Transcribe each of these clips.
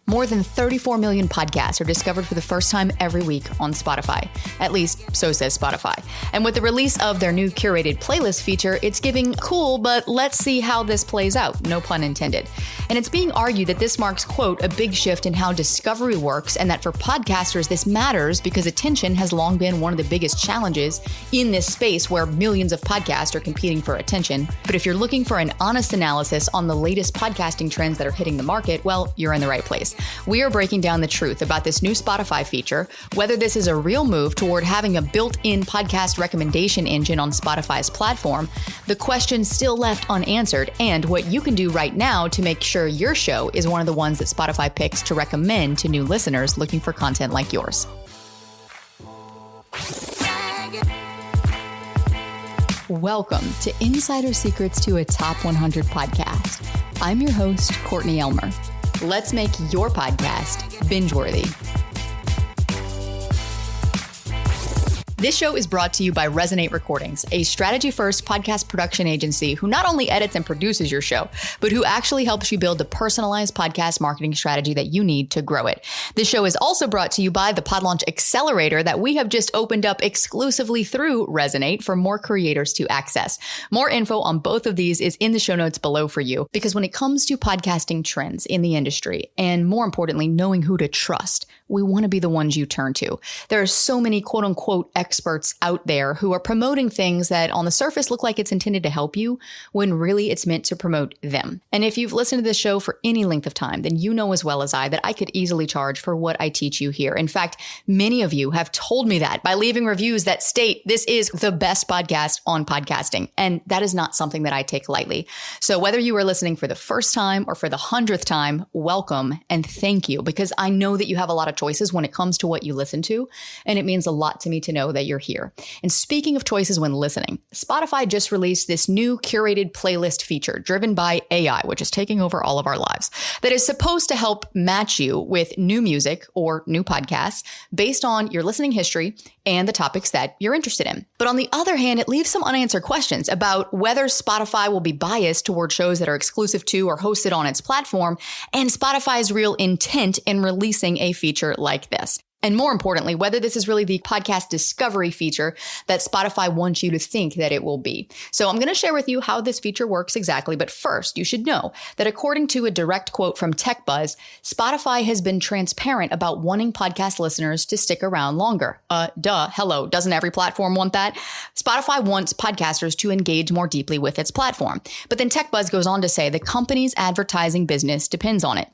More than 34 million podcasts are discovered for the first time every week on Spotify. At least, so says Spotify. And with the release of their new curated playlist feature, it's giving cool, but let's see how this plays out, no pun intended. And it's being argued that this marks, quote, a big shift in how discovery works, and that for podcasters, this matters because attention has long been one of the biggest challenges in this space where millions of podcasts are competing for attention. But if you're looking for an honest analysis on the latest podcasting trends that are hitting the market, well, you're in the right place. We are breaking down the truth about this new Spotify feature, whether this is a real move toward having a built-in podcast recommendation engine on Spotify's platform, the questions still left unanswered, and what you can do right now to make sure your show is one of the ones that Spotify picks to recommend to new listeners looking for content like yours. Welcome to Insider Secrets to a Top 100 podcast. I'm your host, Courtney Elmer. Let's make your podcast binge-worthy. This show is brought to you by Resonate Recordings, a strategy-first podcast production agency who not only edits and produces your show, but who actually helps you build the personalized podcast marketing strategy that you need to grow it. This show is also brought to you by the Pod Launch Accelerator that we have just opened up exclusively through Resonate for more creators to access. More info on both of these is in the show notes below for you, because when it comes to podcasting trends in the industry, and more importantly, knowing who to trust, we want to be the ones you turn to. There are so many quote unquote experts out there who are promoting things that on the surface look like it's intended to help you when really it's meant to promote them. And if you've listened to this show for any length of time, then you know as well as I that I could easily charge for what I teach you here. In fact, many of you have told me that by leaving reviews that state this is the best podcast on podcasting. And that is not something that I take lightly. So whether you are listening for the first time or for the 100th time, welcome and thank you, because I know that you have a lot of choices when it comes to what you listen to, and it means a lot to me to know that you're here. And speaking of choices when listening, Spotify just released this new curated playlist feature driven by AI, which is taking over all of our lives, that is supposed to help match you with new music or new podcasts based on your listening history and the topics that you're interested in. But on the other hand, it leaves some unanswered questions about whether Spotify will be biased toward shows that are exclusive to or hosted on its platform, and Spotify's real intent in releasing a feature like this. And more importantly, whether this is really the podcast discovery feature that Spotify wants you to think that it will be. So I'm going to share with you how this feature works exactly. But first, you should know that according to a direct quote from TechBuzz, Spotify has been transparent about wanting podcast listeners to stick around longer. Hello. Doesn't every platform want that? Spotify wants podcasters to engage more deeply with its platform. But then TechBuzz goes on to say the company's advertising business depends on it.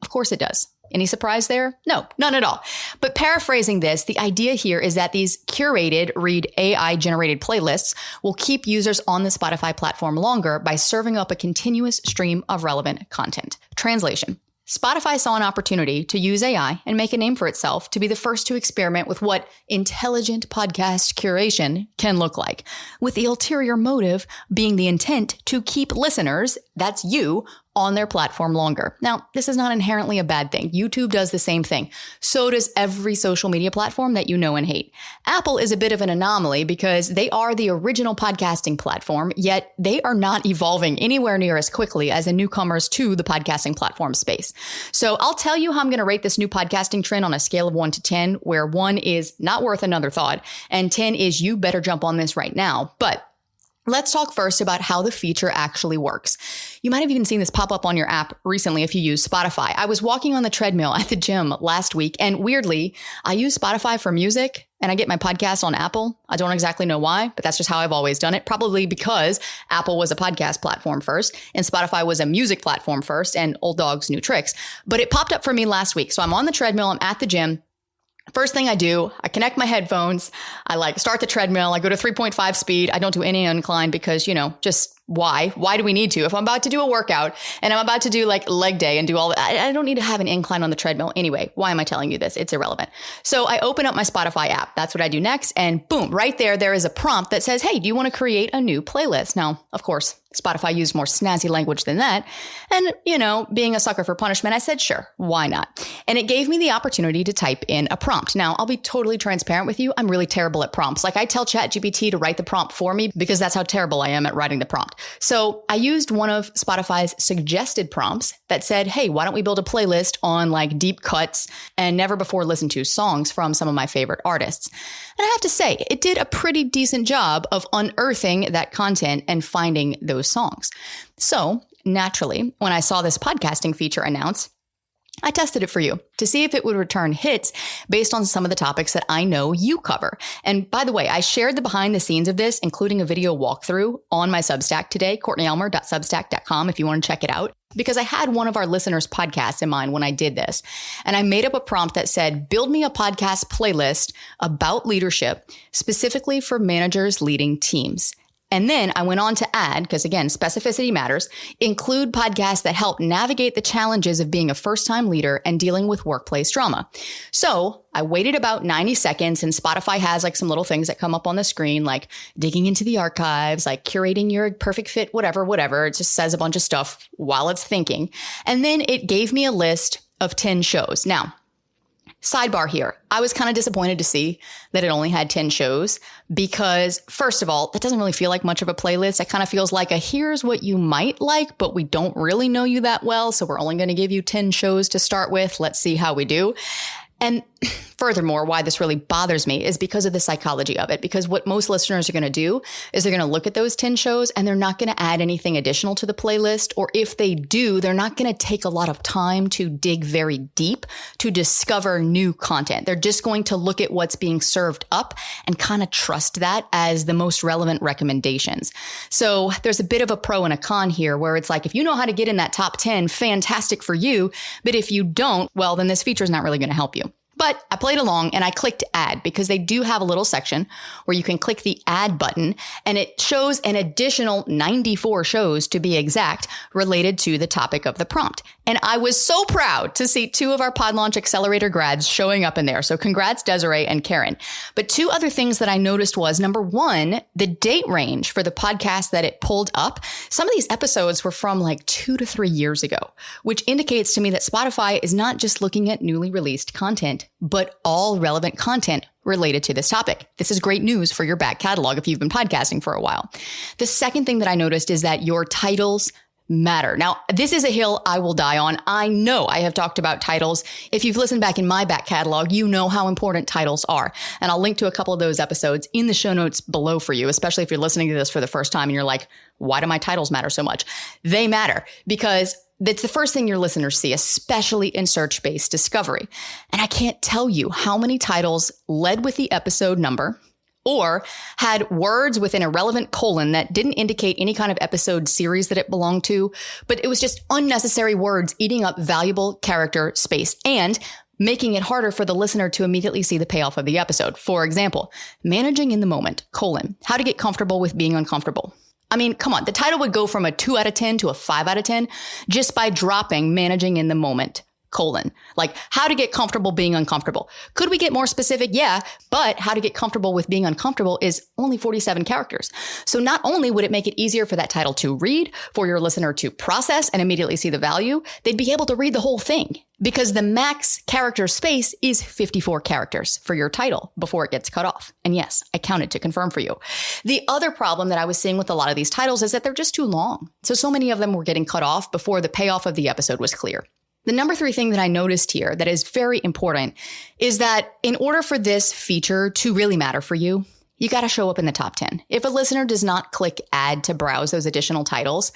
Of course it does. Any surprise there? No, none at all. But paraphrasing this, the idea here is that these curated, read AI-generated playlists will keep users on the Spotify platform longer by serving up a continuous stream of relevant content. Translation. Spotify saw an opportunity to use AI and make a name for itself to be the first to experiment with what intelligent podcast curation can look like, with the ulterior motive being the intent to keep listeners, that's you, on their platform longer. Now, this is not inherently a bad thing. YouTube does the same thing. So does every social media platform that you know and hate. Apple is a bit of an anomaly because they are the original podcasting platform, yet they are not evolving anywhere near as quickly as the newcomers to the podcasting platform space. So I'll tell you how I'm going to rate this new podcasting trend on a scale of 1 to 10, where 1 is not worth another thought, and 10 is you better jump on this right now. But let's talk first about how the feature actually works. You might have even seen this pop up on your app recently if you use Spotify. I was walking on the treadmill at the gym last week, and weirdly, I use Spotify for music and I get my podcast on Apple. I don't exactly know why, but that's just how I've always done it. Probably because Apple was a podcast platform first and Spotify was a music platform first, and old dogs new tricks. But it popped up for me last week. So I'm on the treadmill, I'm at the gym. First thing I do, I connect my headphones. I start the treadmill. I go to 3.5 speed. I don't do any incline because, just why? Why do we need to? If I'm about to do a workout and I'm about to do leg day and do all that, I don't need to have an incline on the treadmill. Anyway, why am I telling you this? It's irrelevant. So I open up my Spotify app. That's what I do next. And boom, right there is a prompt that says, hey, do you want to create a new playlist? Now, of course, Spotify used more snazzy language than that. And, being a sucker for punishment, I said, sure, why not? And it gave me the opportunity to type in a prompt. Now, I'll be totally transparent with you. I'm really terrible at prompts. I tell ChatGPT to write the prompt for me because that's how terrible I am at writing the prompt. prompt. So I used one of Spotify's suggested prompts that said, hey, why don't we build a playlist on like deep cuts and never before listened to songs from some of my favorite artists. And I have to say, it did a pretty decent job of unearthing that content and finding those songs. So naturally, when I saw this podcasting feature announced, I tested it for you to see if it would return hits based on some of the topics that I know you cover. And by the way, I shared the behind the scenes of this, including a video walkthrough on my Substack today, CourtneyElmer.substack.com, if you want to check it out, because I had one of our listeners' podcasts in mind when I did this. And I made up a prompt that said, build me a podcast playlist about leadership, specifically for managers leading teams. And then I went on to add, because again, specificity matters, include podcasts that help navigate the challenges of being a first-time leader and dealing with workplace drama. So I waited about 90 seconds, and Spotify has like some little things that come up on the screen, like digging into the archives, like curating your perfect fit, whatever. It just says a bunch of stuff while it's thinking. And then it gave me a list of 10 shows. Now, sidebar here. I was kind of disappointed to see that it only had 10 shows because, first of all, that doesn't really feel like much of a playlist. It kind of feels like a here's what you might like, but we don't really know you that well. So we're only going to give you 10 shows to start with. Let's see how we do. And furthermore, why this really bothers me is because of the psychology of it. Because what most listeners are going to do is they're going to look at those 10 shows and they're not going to add anything additional to the playlist. Or if they do, they're not going to take a lot of time to dig very deep to discover new content. They're just going to look at what's being served up and kind of trust that as the most relevant recommendations. So there's a bit of a pro and a con here where it's like, if you know how to get in that top 10, fantastic for you. But if you don't, well, then this feature is not really going to help you. But I played along and I clicked add because they do have a little section where you can click the add button and it shows an additional 94 shows to be exact related to the topic of the prompt. And I was so proud to see 2 of our Pod Launch Accelerator grads showing up in there. So congrats, Desiree and Karen. But 2 other things that I noticed was, number 1, the date range for the podcast that it pulled up. Some of these episodes were from like 2 to 3 years ago, which indicates to me that Spotify is not just looking at newly released content, but all relevant content related to this topic. This is great news for your back catalog if you've been podcasting for a while. The second thing that I noticed is that your titles matter. Now, this is a hill I will die on. I know I have talked about titles. If you've listened back in my back catalog, you know how important titles are. And I'll link to a couple of those episodes in the show notes below for you, especially if you're listening to this for the first time and you're like, why do my titles matter so much? They matter because that's the first thing your listeners see, especially in search-based discovery. And I can't tell you how many titles led with the episode number or had words within a relevant colon that didn't indicate any kind of episode series that it belonged to, but it was just unnecessary words eating up valuable character space and making it harder for the listener to immediately see the payoff of the episode. For example, managing in the moment, how to get comfortable with being uncomfortable. I mean, come on, the title would go from a 2 out of 10 to a 5 out of 10 just by dropping managing in the moment, like how to get comfortable being uncomfortable. Could we get more specific? Yeah, but how to get comfortable with being uncomfortable is only 47 characters. So not only would it make it easier for that title to read, for your listener to process and immediately see the value, they'd be able to read the whole thing because the max character space is 54 characters for your title before it gets cut off. And yes, I counted to confirm for you. The other problem that I was seeing with a lot of these titles is that they're just too long. So many of them were getting cut off before the payoff of the episode was clear. The number 3 thing that I noticed here that is very important is that in order for this feature to really matter for you, you got to show up in the top 10. If a listener does not click add to browse those additional titles,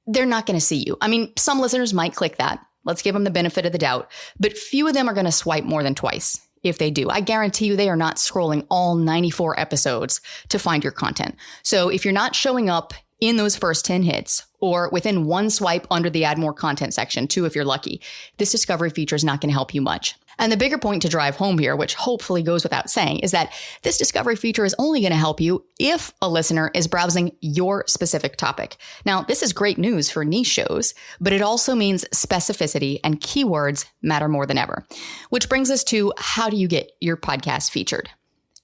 they're not going to see you. I mean, some listeners might click that. Let's give them the benefit of the doubt, but few of them are going to swipe more than twice. If they do, I guarantee you they are not scrolling all 94 episodes to find your content. So if you're not showing up in those first 10 hits or within 1 swipe under the add more content section, 2 if you're lucky, this discovery feature is not going to help you much. And the bigger point to drive home here, which hopefully goes without saying, is that this discovery feature is only going to help you if a listener is browsing your specific topic. Now, this is great news for niche shows, but it also means specificity and keywords matter more than ever. Which brings us to, how do you get your podcast featured?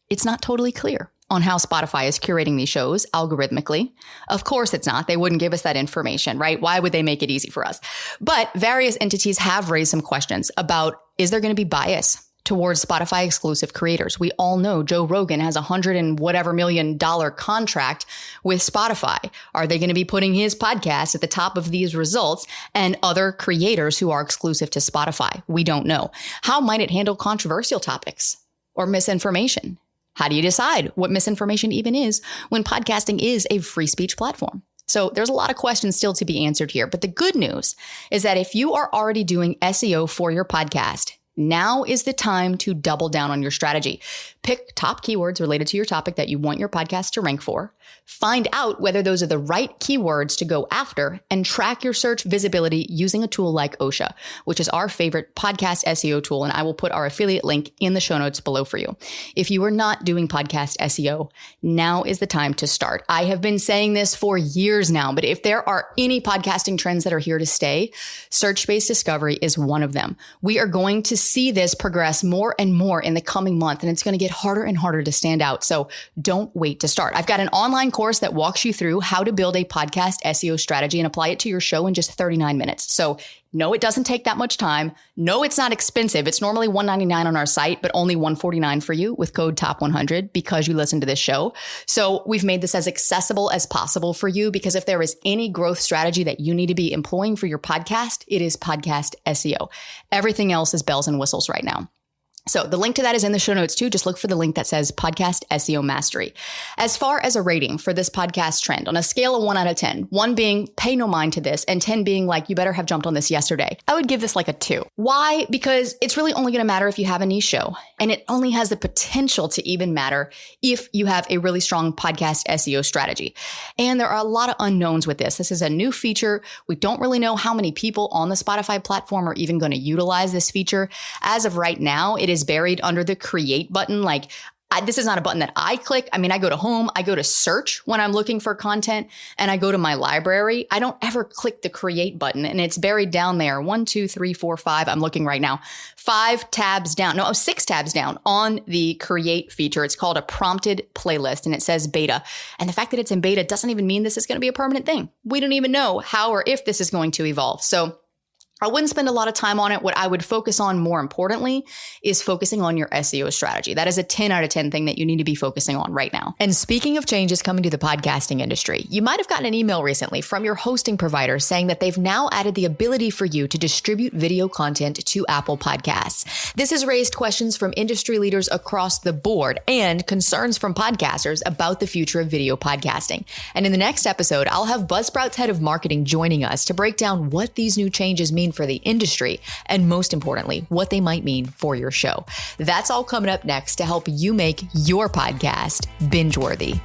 It's not totally clear on how Spotify is curating these shows algorithmically. Of course it's not. They wouldn't give us that information, right? Why would they make it easy for us? But various entities have raised some questions about, is there going to be bias towards Spotify exclusive creators. We all know Joe Rogan has $100 and whatever $1 million contract with Spotify. Are they going to be putting his podcast at the top of these results and other creators who are exclusive to Spotify? We don't know. How might it handle controversial topics or misinformation? How do you decide what misinformation even is when podcasting is a free speech platform? So there's a lot of questions still to be answered here. But the good news is that if you are already doing SEO for your podcast, now is the time to double down on your strategy. Pick top keywords related to your topic that you want your podcast to rank for. Find out whether those are the right keywords to go after and track your search visibility using a tool like OSHA, which is our favorite podcast SEO tool. And I will put our affiliate link in the show notes below for you. If you are not doing podcast SEO, now is the time to start. I have been saying this for years now, but if there are any podcasting trends that are here to stay, search-based discovery is one of them. We are going to see this progress more and more in the coming month, and it's going to get harder and harder to stand out. So don't wait to start. I've got an online course that walks you through how to build a podcast SEO strategy and apply it to your show in just 39 minutes. So no, it doesn't take that much time. No, it's not expensive. It's normally $199 on our site, but only $149 for you with code TOP100 because you listen to this show. So we've made this as accessible as possible for you because if there is any growth strategy that you need to be employing for your podcast, it is podcast SEO. Everything else is bells and whistles right now. So the link to that is in the show notes too. Just look for the link that says Podcast SEO Mastery. As far as a rating for this podcast trend, on a scale of 1 out of 10, 1 being pay no mind to this and 10 being like, you better have jumped on this yesterday, I would give this like a 2. Why? Because it's really only going to matter if you have a niche show, and it only has the potential to even matter if you have a really strong podcast SEO strategy. And there are a lot of unknowns with this. This is a new feature. We don't really know how many people on the Spotify platform are even going to utilize this feature. As of right now, it is buried under the create button. This is not a button that I click. I mean, I go to home, I go to search when I'm looking for content, and I go to my library. I don't ever click the create button, and it's buried down there. 1, 2, 3, 4, 5. I'm looking right now. 6 tabs down on the create feature. It's called a prompted playlist, and it says beta. And the fact that it's in beta doesn't even mean this is going to be a permanent thing. We don't even know how or if this is going to evolve. So I wouldn't spend a lot of time on it. What I would focus on more importantly is focusing on your SEO strategy. That is a 10 out of 10 thing that you need to be focusing on right now. And speaking of changes coming to the podcasting industry, you might have gotten an email recently from your hosting provider saying that they've now added the ability for you to distribute video content to Apple Podcasts. This has raised questions from industry leaders across the board and concerns from podcasters about the future of video podcasting. And in the next episode, I'll have Buzzsprout's head of marketing joining us to break down what these new changes mean for the industry, and most importantly, what they might mean for your show. That's all coming up next to help you make your podcast binge-worthy.